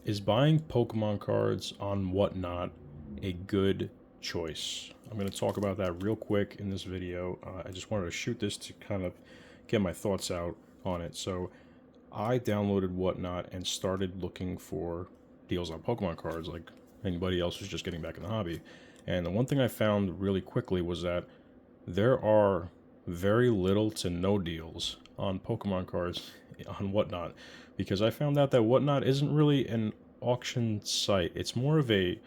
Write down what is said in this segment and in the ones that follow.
Is buying Pokemon cards on Whatnot a good choice? I'm going to talk about that real quick in this video. I just wanted to shoot this to kind of get my thoughts out on it. So I downloaded Whatnot and started looking for deals on Pokemon cards like anybody else who's just getting back in the hobby. And the one thing I found really quickly was that there are very little to no deals on Pokemon cards on Whatnot, because I found out that Whatnot isn't really an auction site. It's more of a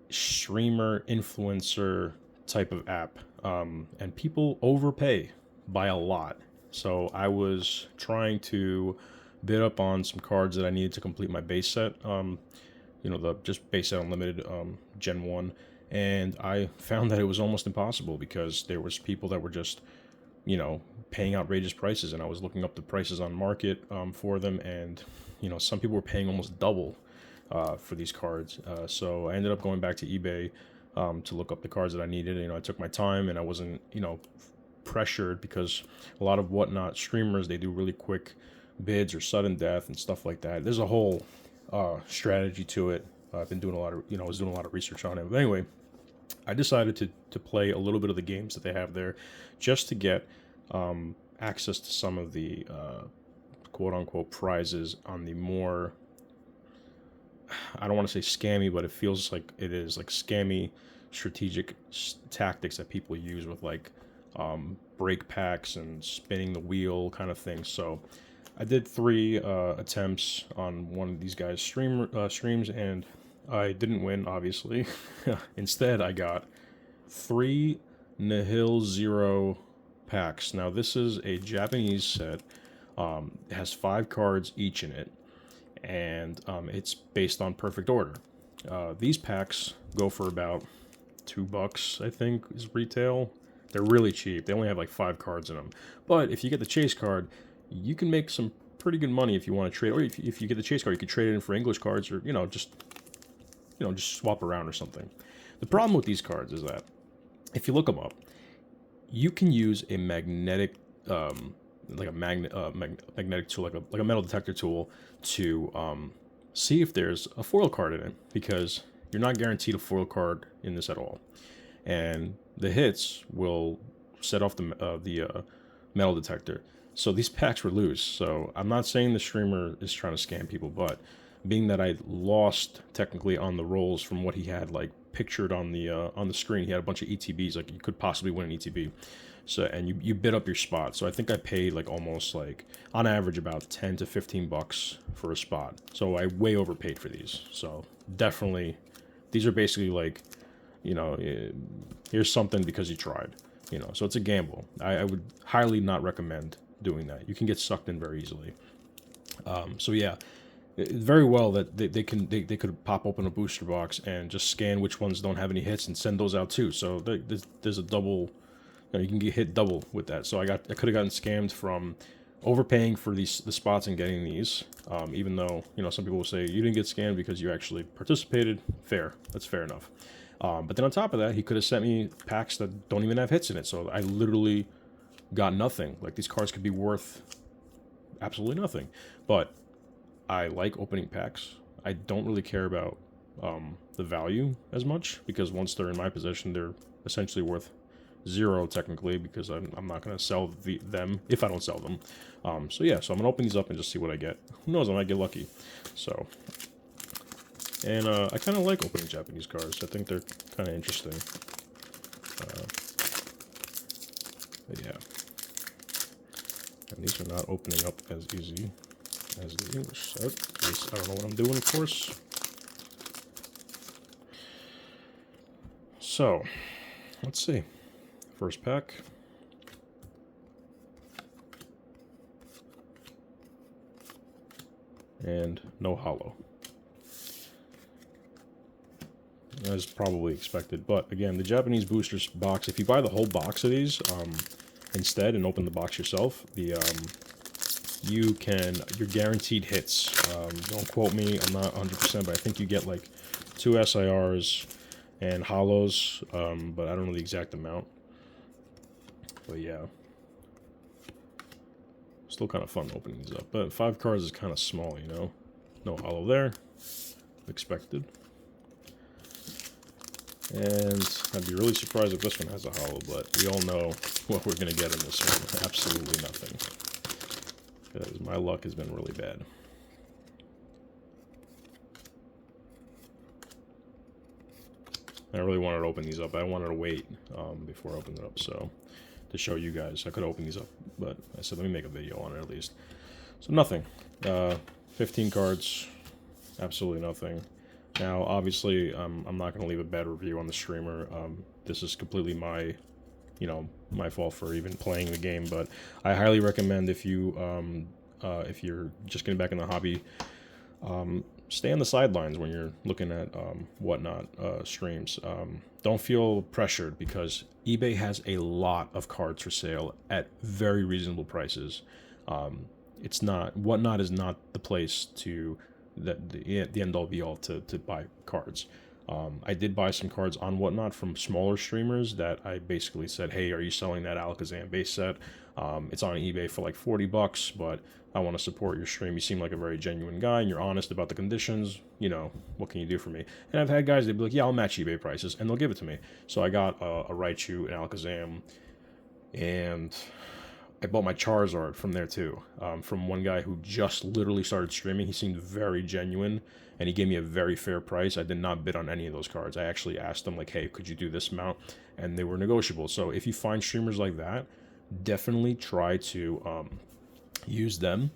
streamer influencer type of app, and people overpay by a lot. So I was trying to bid up on some cards that I needed to complete my base set. The just base set unlimited Gen 1, and I found that it was almost impossible because there was people that were just paying outrageous prices, and I was looking up the prices on market for them, and some people were paying almost double for these cards. So I ended up going back to eBay to look up the cards that I needed. I took my time, and I wasn't pressured, because a lot of Whatnot streamers, they do really quick bids or sudden death and stuff like that. There's a whole strategy to it. I've been doing a lot of, I was doing a lot of research on it. But anyway, I decided to play a little bit of the games that they have there, just to get access to some of the quote unquote prizes on the more, I don't want to say scammy, but it feels like it is, like scammy strategic tactics that people use with like break packs and spinning the wheel kind of thing. So I did 3 attempts on one of these guys' streams, and I didn't win, obviously. Instead, I got 3 Nihil Zero packs. Now, this is a Japanese set. It has 5 cards each in it, and it's based on perfect order. These packs go for about $2, I think, is retail. They're really cheap. They only have like 5 cards in them. But if you get the chase card, you can make some pretty good money if you want to trade. Or if you get the chase card, you could trade it in for English cards, or just swap around or something. The problem with these cards is that if you look them up, you can use a magnetic, like a magnetic tool, like a metal detector tool, to see if there's a foil card in it, because you're not guaranteed a foil card in this at all, and the hits will set off the metal detector. So these packs were loose. So I'm not saying the streamer is trying to scam people, but being that I lost technically on the rolls from what he had like pictured on the screen, he had a bunch of ETBs, like you could possibly win an ETB. So, and you bid up your spot. So I think I paid like almost, like on average, about 10 to 15 bucks for a spot. So I way overpaid for these. So definitely, these are basically like, here's something because you tried. So it's a gamble. I would highly not recommend doing that. You can get sucked in very easily. So yeah, very well that they could pop open a booster box and just scan which ones don't have any hits and send those out too. So there's a double, you can get hit double with that. So I could have gotten scammed from overpaying for the spots and getting these, even though some people will say you didn't get scammed because you actually participated. Fair, that's fair enough. But then on top of that, he could have sent me packs that don't even have hits in it. So I literally got nothing. Like, these cards could be worth absolutely nothing. But I like opening packs. I don't really care about the value as much, because once they're in my possession, they're essentially worth 0 technically, because I'm not going to sell them if I don't sell them. So yeah, so I'm going to open these up and just see what I get. Who knows, I might get lucky. So... And I kind of like opening Japanese cards. I think they're kind of interesting. But yeah. And these are not opening up as easy as the English set. At least I don't know what I'm doing, of course. So, let's see. First pack. And no holo. As probably expected, but again, the Japanese boosters box, if you buy the whole box of these instead and open the box yourself, you're guaranteed hits. Don't quote me, I'm not 100%, but I think you get like 2 SIRs and holos, but I don't know the exact amount. But yeah, still kind of fun opening these up, but 5 cards is kind of small, no hollow there. Expected. And I'd be really surprised if this one has a hollow, but we all know what we're going to get in this one. Absolutely nothing. Because my luck has been really bad. I really wanted to open these up. I wanted to wait before I opened it up, so to show you guys. I could open these up, but I said let me make a video on it at least. So nothing. 15 cards. Absolutely nothing. Now, obviously, I'm not going to leave a bad review on the streamer. This is completely my, my fault for even playing the game. But I highly recommend if you're just getting back in the hobby, stay on the sidelines when you're looking at whatnot streams. Don't feel pressured because eBay has a lot of cards for sale at very reasonable prices. It's not whatnot is not the place to the end all be all to buy cards. I did buy some cards on Whatnot from smaller streamers that I basically said, hey, are you selling that Alakazam base set? It's on eBay for like $40, but I want to support your stream. You seem like a very genuine guy and you're honest about the conditions. What can you do for me? And I've had guys, they'd be like, yeah, I'll match eBay prices, and they'll give it to me. So I got a Raichu, an Alakazam, and I bought my Charizard from there too, from one guy who just literally started streaming. He seemed very genuine, and he gave me a very fair price. I did not bid on any of those cards. I actually asked them, like, hey, could you do this amount? And they were negotiable. So if you find streamers like that, definitely try to use them.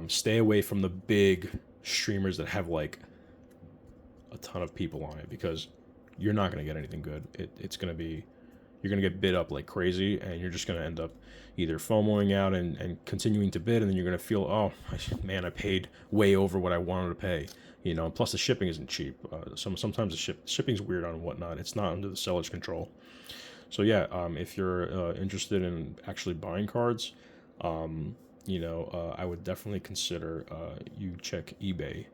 Stay away from the big streamers that have, like, a ton of people on it, because you're not going to get anything good. It's going to be... You're going to get bid up like crazy, and you're just going to end up either FOMOing out and continuing to bid, and then you're going to feel, oh, man, I paid way over what I wanted to pay. Plus the shipping isn't cheap. Sometimes the shipping's weird on Whatnot. It's not under the seller's control. So yeah, if you're interested in actually buying cards, I would definitely consider you check eBay.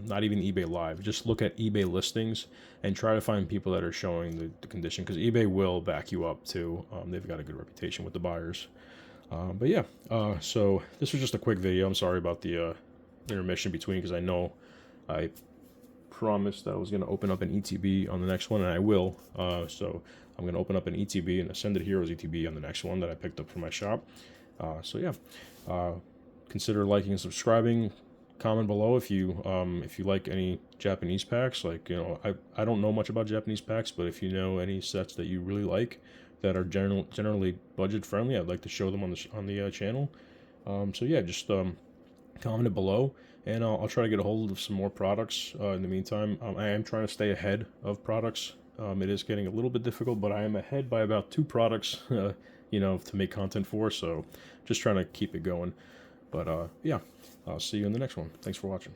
Not even eBay Live. Just look at eBay listings and try to find people that are showing the condition, because eBay will back you up too. They've got a good reputation with the buyers. But yeah, so this was just a quick video. I'm sorry about the intermission between, because I know I promised that I was going to open up an ETB on the next one, and I will. So I'm going to open up an ETB, an Ascended Heroes ETB on the next one that I picked up from my shop. So yeah, consider liking and subscribing. Comment below if you like any Japanese packs. Like, I don't know much about Japanese packs, but if you know any sets that you really like that are generally budget friendly, I'd like to show them on the channel. So yeah, just comment it below, and I'll try to get a hold of some more products. In the meantime, I am trying to stay ahead of products. It is getting a little bit difficult, but I am ahead by about 2 products, to make content for. So just trying to keep it going. But yeah, I'll see you in the next one. Thanks for watching.